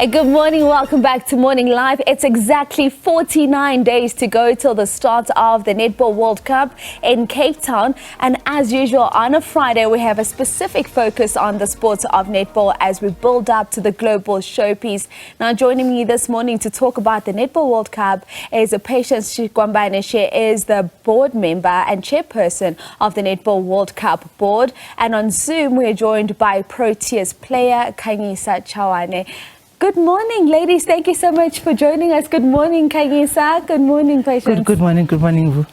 Good morning, welcome back to Morning Live. It's exactly 49 days to go till the start of the Netball World Cup in Cape Town. And as usual, on a Friday, we have a specific focus on the sport of netball as we build up to the global showpiece. Now, joining me this morning to talk about the Netball World Cup is Patience Shikwambana. She is the board member and chairperson of the Netball World Cup Board. And on Zoom, we are joined by Proteas player Khanyisa Chawane. Good morning, ladies. Thank you so much for joining us. Good morning, Khanyisa. Good morning, Patience. Good morning. Good morning.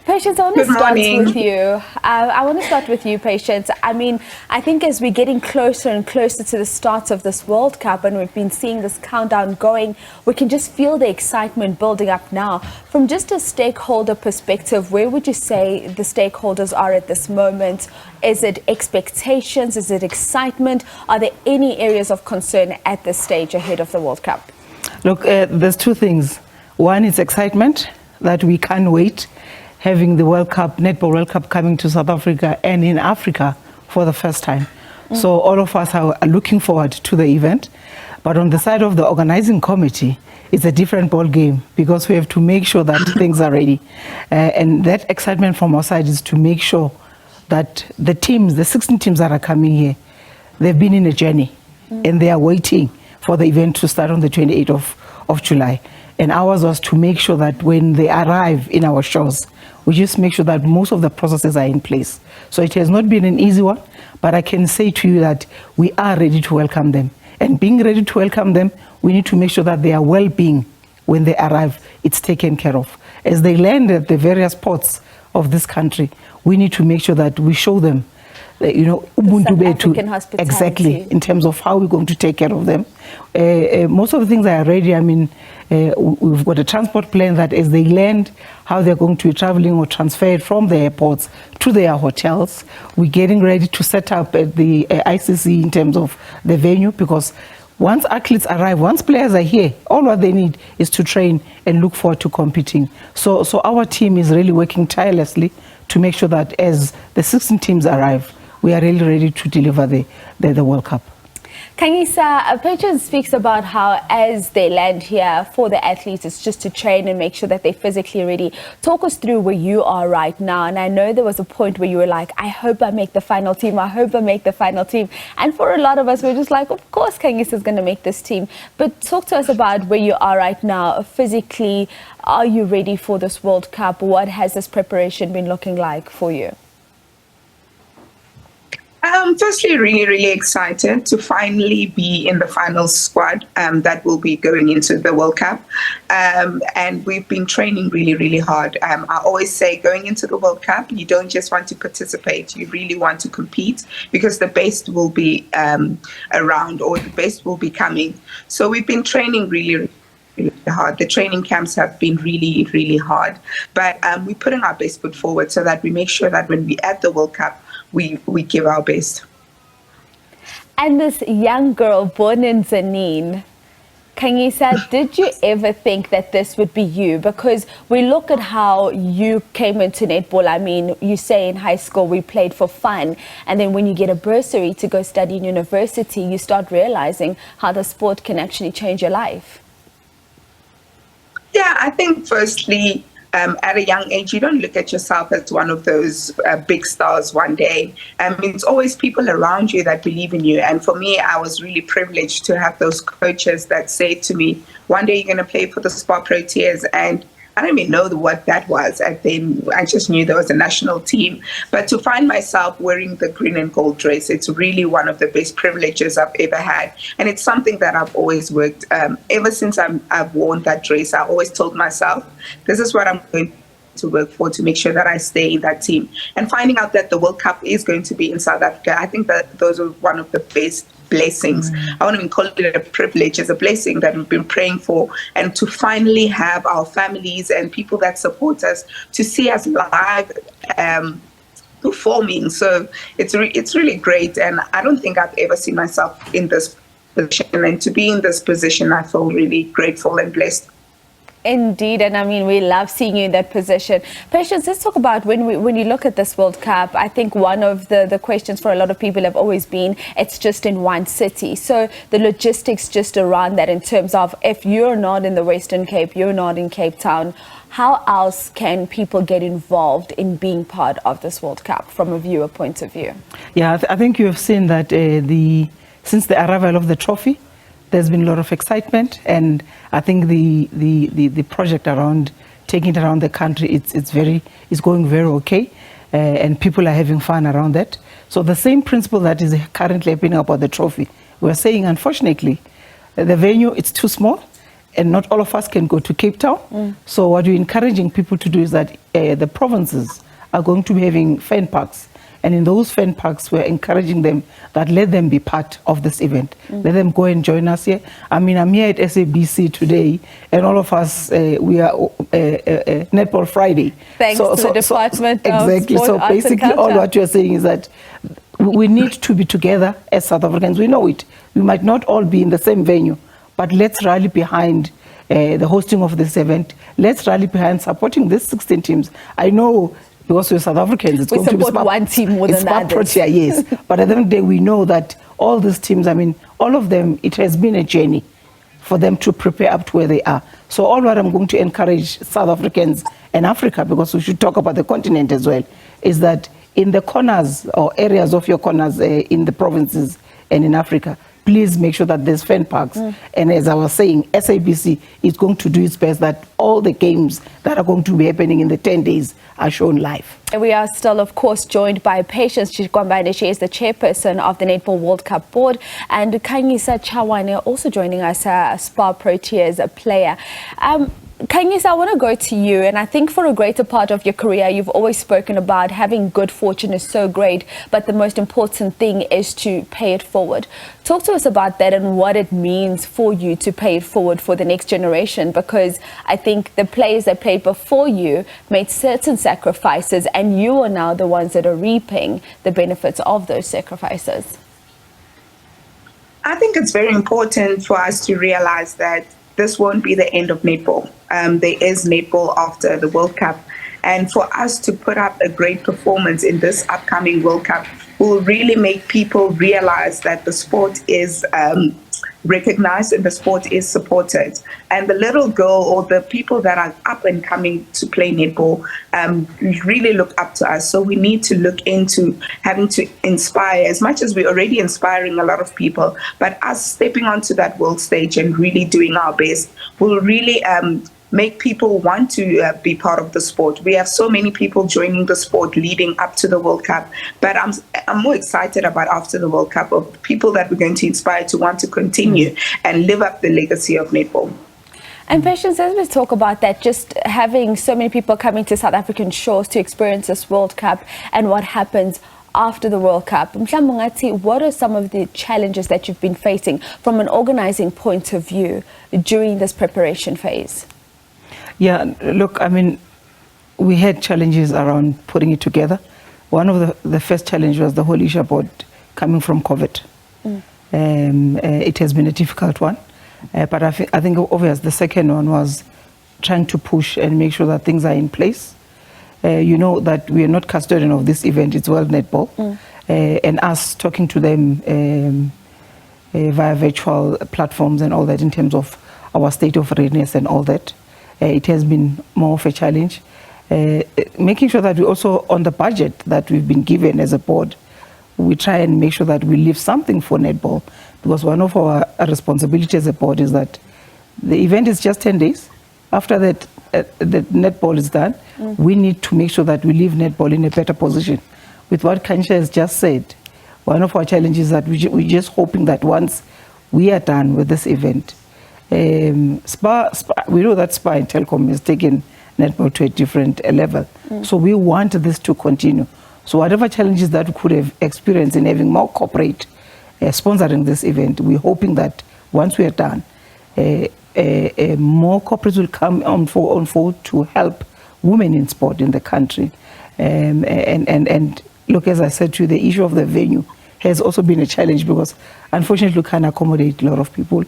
Patience, I want to start with you. I want to start with you, Patience. I mean, I think as we're getting closer and closer to the start of this World Cup and we've been seeing this countdown going, we can just feel the excitement building up now. From just a stakeholder perspective, where would you say the stakeholders are at this moment? Is it expectations? Is it excitement? Are there any areas of concern at this stage ahead of the World Cup? Look, there's two things. One is excitement that we can't wait. Having the World Cup, Netball World Cup coming to South Africa and in Africa for the first time. So all of us are looking forward to the event. But on the side of the organizing committee, it's a different ball game because we have to make sure that things are ready. And that excitement from our side is to make sure that the teams, the 16 teams that are coming here, they've been in a journey and they are waiting for the event to start on the 28th of July. And ours was to make sure that when they arrive in our shores, we just make sure that most of the processes are in place. So it has not been an easy one, but I can say to you that we are ready to welcome them. And being ready to welcome them, we need to make sure that their well-being, when they arrive, it's taken care of. As they land at the various ports of this country, we need to make sure that we show them, Ubuntu African hospitality. Exactly, in terms of how we're going to take care of them. Most of the things are ready. I mean, we've got a transport plan that as they land, how they're going to be traveling or transferred from the airports to their hotels. We're getting ready to set up at the ICC in terms of the venue, because once athletes arrive, once players are here, all what they need is to train and look forward to competing. So our team is really working tirelessly to make sure that as the 16 teams arrive, we are really ready to deliver the World Cup. Khanyisa, Patience speaks about how as they land here for the athletes, it's just to train and make sure that they're physically ready. Talk us through where you are right now. And I know there was a point where you were like, I hope I make the final team. I hope I make the final team. And for a lot of us, we're just like, of course, Khanyisa is going to make this team. But talk to us about where you are right now. Physically, are you ready for this World Cup? What has this preparation been looking like for you? Firstly, really excited to finally be in the final squad that will be going into the World Cup. And we've been training really hard. I always say going into the World Cup, you don't just want to participate, you really want to compete, because the best will be around, or the best will be coming. So we've been training really hard. The training camps have been really hard. But we're putting our best foot forward so that we make sure that when we're at the World Cup, we give our best. And this young girl born in Zanin, Khanyisa, did you ever think that this would be you? Because we look at how you came into netball. I mean, you say in high school we played for fun, and then when you get a bursary to go study in university, you start realizing how the sport can actually change your life. Yeah, I think firstly, at a young age, you don't look at yourself as one of those big stars one day. It's always people around you that believe in you. And for me, I was really privileged to have those coaches that say to me, one day you're going to play for the Spar Proteas. And I don't even know what that was. And then I just knew there was a national team. But to find myself wearing the green and gold dress, it's really one of the best privileges I've ever had. And it's something that I've always worked. Ever since I've worn that dress, I always told myself, this is what I'm going to work for, to make sure that I stay in that team. And finding out that the World Cup is going to be in South Africa, I think that those are one of the best blessings. I won't even call it a privilege. It's a blessing that we've been praying for, and to finally have our families and people that support us to see us live performing. So it's really great, and I don't think I've ever seen myself in this position, and to be in this position, I feel really grateful and blessed. Indeed, and I mean, we love seeing you in that position. Patience, let's talk about when you look at this World Cup. I think one of the questions for a lot of people have always been, it's just in one city. So the logistics just around that, in terms of if you're not in the Western Cape, you're not in Cape Town, how else can people get involved in being part of this World Cup from a viewer point of view? Yeah, I think you have seen that since the arrival of the trophy, there's been a lot of excitement, and I think the project around taking it around the country, it's going very okay, and people are having fun around that. So the same principle that is currently happening about the trophy, we're saying, unfortunately, the venue, it's too small, and not all of us can go to Cape Town. So what we're encouraging people to do is that the provinces are going to be having fan parks. And in those fan parks, we're encouraging them that let them be part of this event. Let them go and join us here. I mean, I'm here at SABC today, and all of us, we are Netball Friday. Thanks to the Department of Exactly. Sport, So Arts and basically, all Culture. what you're saying is that we need to be together as South Africans. We know it. We might not all be in the same venue, but let's rally behind the hosting of this event. Let's rally behind supporting these 16 teams. I know, because we're South Africans, it's We going to be support one team more than the others. Protea, yes. But at the end of the day, we know that all these teams, I mean, all of them, it has been a journey for them to prepare up to where they are. So all what I'm going to encourage South Africans and Africa, because we should talk about the continent as well, is that in the corners or areas of your corners in the provinces and in Africa, please make sure that there's fan parks. And as I was saying, SABC is going to do its best that all the games that are going to be happening in the 10 days are shown live. And we are still, of course, joined by Patience Shikwambana. She is the chairperson of the Netball World Cup Board, and Khanyisa Chawane also joining us, a Spa Proteas player. Khanyisa, I want to go to you, and I think for a greater part of your career, you've always spoken about having good fortune is so great, but the most important thing is to pay it forward. Talk to us about that and what it means for you to pay it forward for the next generation, because I think the players that played before you made certain sacrifices, and you are now the ones that are reaping the benefits of those sacrifices. I think it's very important for us to realize that this won't be the end of netball. There is netball after the World Cup. And for us to put up a great performance in this upcoming World Cup will really make people realize that the sport is recognized and the sport is supported. And the little girl or the people that are up and coming to play netball really look up to us. So we need to look into having to inspire, as much as we're already inspiring a lot of people, but us stepping onto that world stage and really doing our best will really make people want to be part of the sport. We have so many people joining the sport leading up to the World Cup, but I'm more excited about after the World Cup of people that we're going to inspire to want to continue and live up the legacy of netball. And Patience, as we talk about that, just having so many people coming to South African shores to experience this World Cup and what happens after the World Cup, what are some of the challenges that you've been facing from an organizing point of view during this preparation phase? Yeah, look, I mean, we had challenges around putting it together. One of the first challenge was the whole issue about coming from COVID. It has been a difficult one, but I think obviously the second one was trying to push and make sure that things are in place. You know that we are not custodian of this event, it's World Netball, and us talking to them via virtual platforms and all that in terms of our state of readiness and all that. It has been more of a challenge. Making sure that we also, on the budget that we've been given as a board, we try and make sure that we leave something for netball, because one of our responsibilities as a board is that the event is just 10 days. After that, the netball is done, we need to make sure that we leave netball in a better position. With what Khanyisa has just said, one of our challenges is that we're just hoping that once we are done with this event, we know that Spa and Telecom has taken netball to a different level. So we want this to continue. So whatever challenges that we could have experienced in having more corporate sponsoring this event, we're hoping that once we are done, more corporates will come on fold to help women in sport in the country. And look, as I said to you, the issue of the venue has also been a challenge because unfortunately we can't accommodate a lot of people.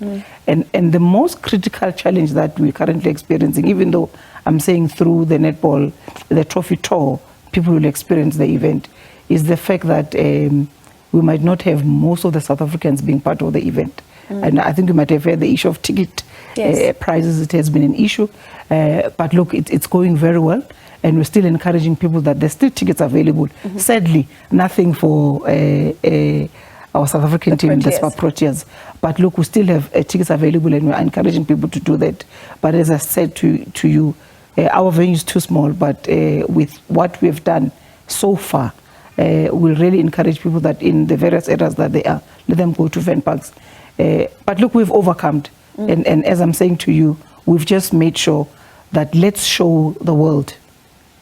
And the most critical challenge that we're currently experiencing, even though I'm saying through the netball, the trophy tour, people will experience the event, is the fact that we might not have most of the South Africans being part of the event. And I think you might have heard the issue of ticket prices. It has been an issue. But look, it's going very well. And we're still encouraging people that there's still tickets available. Sadly, nothing for our South African team, the Proteas. But look, we still have tickets available and we're encouraging people to do that. But as I said to you, our venue is too small, but with what we've done so far, we'll really encourage people that in the various areas that they are, let them go to event parks. But look, we've overcome. And as I'm saying to you, we've just made sure that let's show the world,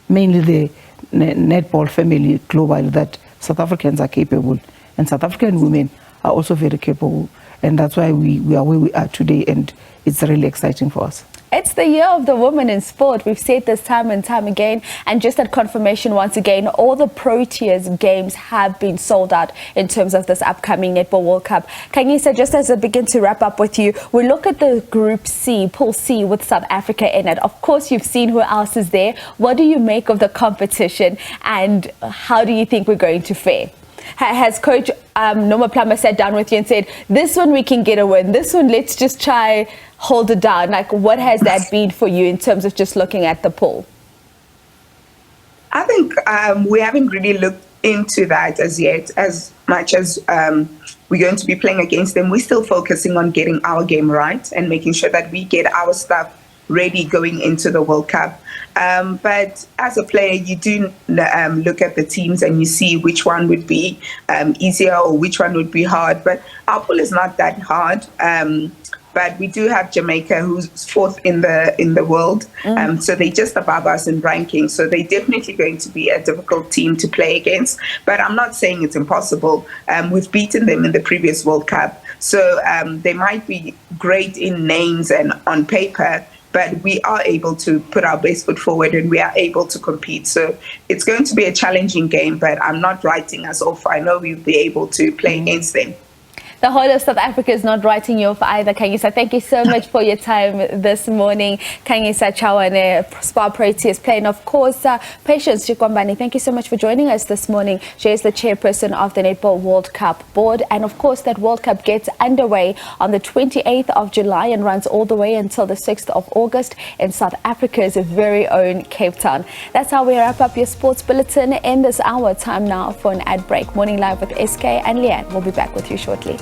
mainly the netball family globally, that South Africans are capable. And South African women are also very capable. And that's why we are where we are today. And it's really exciting for us. It's the year of the woman in sport. We've said this time and time again. And just that confirmation once again, all the Proteas games have been sold out in terms of this upcoming Netball World Cup. Khanyisa, just as I begin to wrap up with you, we look at the Group C, Pool C, with South Africa in it. Of course, you've seen who else is there. What do you make of the competition and how do you think we're going to fare? Has Coach Noma Plummer sat down with you and said, this one we can get a win, this one let's just try hold it down? Like, what has that been for you in terms of just looking at the pool? I think we haven't really looked into that as yet, as much as we're going to be playing against them. We're still focusing on getting our game right and making sure that we get our stuff ready going into the World Cup. But as a player, you do look at the teams and you see which one would be easier or which one would be hard. But our pool is not that hard. But we do have Jamaica, who's fourth in the world. So they're just above us in ranking. So they're definitely going to be a difficult team to play against. But I'm not saying it's impossible. We've beaten them in the previous World Cup. So they might be great in names and on paper, but we are able to put our best foot forward and we are able to compete. So it's going to be a challenging game, but I'm not writing us off. I know we'll be able to play against them. The whole of South Africa is not writing you off either, Khanyisa. Thank you so much for your time this morning. Khanyisa Chawane, Spa Proteas player, and of course, Patience Shikwambana. Thank you so much for joining us this morning. She is the chairperson of the Netball World Cup Board. And of course, that World Cup gets underway on the 28th of July and runs all the way until the 6th of August in South Africa's very own Cape Town. That's how we wrap up your sports bulletin in this hour. Time now for an ad break. Morning Live with SK and Leanne. We'll be back with you shortly.